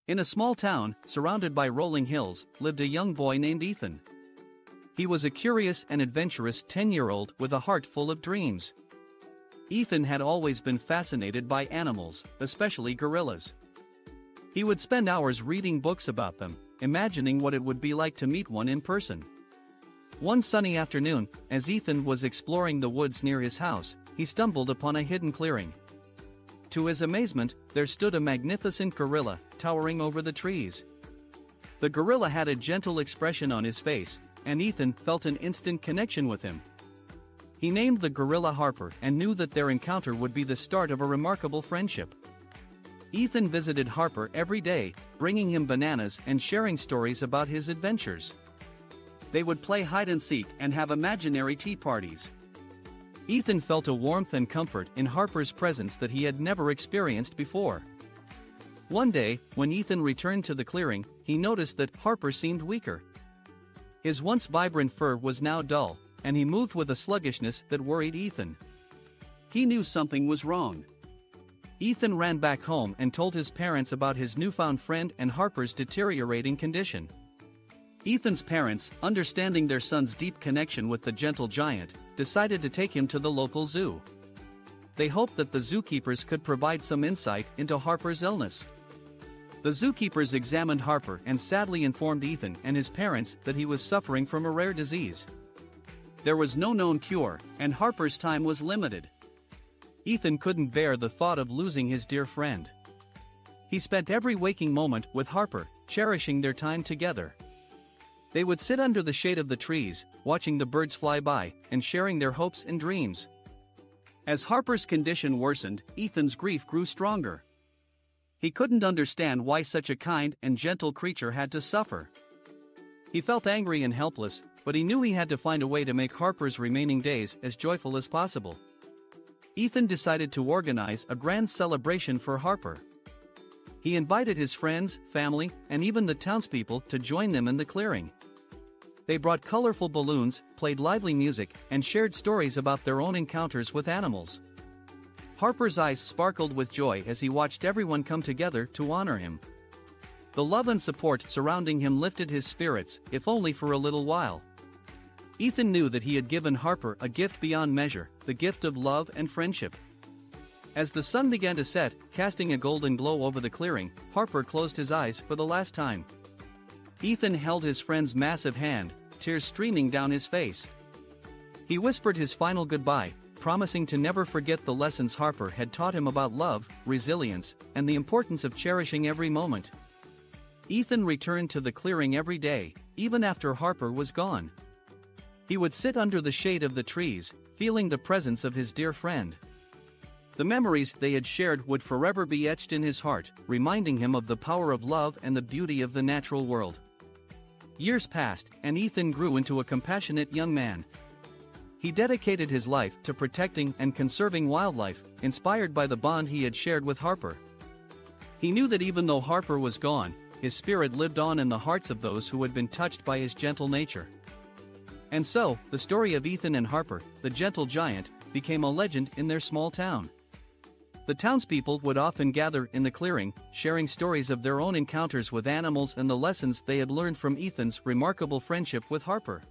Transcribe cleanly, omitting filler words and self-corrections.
In a small town, surrounded by rolling hills, lived a young boy named Ethan. He was a curious and adventurous 10-year-old with a heart full of dreams. Ethan had always been fascinated by animals, especially gorillas. He would spend hours reading books about them, imagining what it would be like to meet one in person. One sunny afternoon, as Ethan was exploring the woods near his house, he stumbled upon a hidden clearing. To his amazement, there stood a magnificent gorilla, towering over the trees. The gorilla had a gentle expression on his face, and Ethan felt an instant connection with him. He named the gorilla Harper and knew that their encounter would be the start of a remarkable friendship. Ethan visited Harper every day, bringing him bananas and sharing stories about his adventures. They would play hide-and-seek and have imaginary tea parties. Ethan felt a warmth and comfort in Harper's presence that he had never experienced before. One day, when Ethan returned to the clearing, he noticed that Harper seemed weaker. His once vibrant fur was now dull, and he moved with a sluggishness that worried Ethan. He knew something was wrong. Ethan ran back home and told his parents about his newfound friend and Harper's deteriorating condition. Ethan's parents, understanding their son's deep connection with the gentle giant, decided to take him to the local zoo. They hoped that the zookeepers could provide some insight into Harper's illness. The zookeepers examined Harper and sadly informed Ethan and his parents that he was suffering from a rare disease. There was no known cure, and Harper's time was limited. Ethan couldn't bear the thought of losing his dear friend. He spent every waking moment with Harper, cherishing their time together. They would sit under the shade of the trees, watching the birds fly by, and sharing their hopes and dreams. As Harper's condition worsened, Ethan's grief grew stronger. He couldn't understand why such a kind and gentle creature had to suffer. He felt angry and helpless, but he knew he had to find a way to make Harper's remaining days as joyful as possible. Ethan decided to organize a grand celebration for Harper. He invited his friends, family, and even the townspeople to join them in the clearing. They brought colorful balloons, played lively music, and shared stories about their own encounters with animals. Harper's eyes sparkled with joy as he watched everyone come together to honor him. The love and support surrounding him lifted his spirits, if only for a little while. Ethan knew that he had given Harper a gift beyond measure, the gift of love and friendship. As the sun began to set, casting a golden glow over the clearing, Harper closed his eyes for the last time. Ethan held his friend's massive hand, tears streaming down his face. He whispered his final goodbye, promising to never forget the lessons Harper had taught him about love, resilience, and the importance of cherishing every moment. Ethan returned to the clearing every day, even after Harper was gone. He would sit under the shade of the trees, feeling the presence of his dear friend. The memories they had shared would forever be etched in his heart, reminding him of the power of love and the beauty of the natural world. Years passed, and Ethan grew into a compassionate young man. He dedicated his life to protecting and conserving wildlife, inspired by the bond he had shared with Harper. He knew that even though Harper was gone, his spirit lived on in the hearts of those who had been touched by his gentle nature. And so, the story of Ethan and Harper, the gentle giant, became a legend in their small town. The townspeople would often gather in the clearing, sharing stories of their own encounters with animals and the lessons they had learned from Ethan's remarkable friendship with Harper.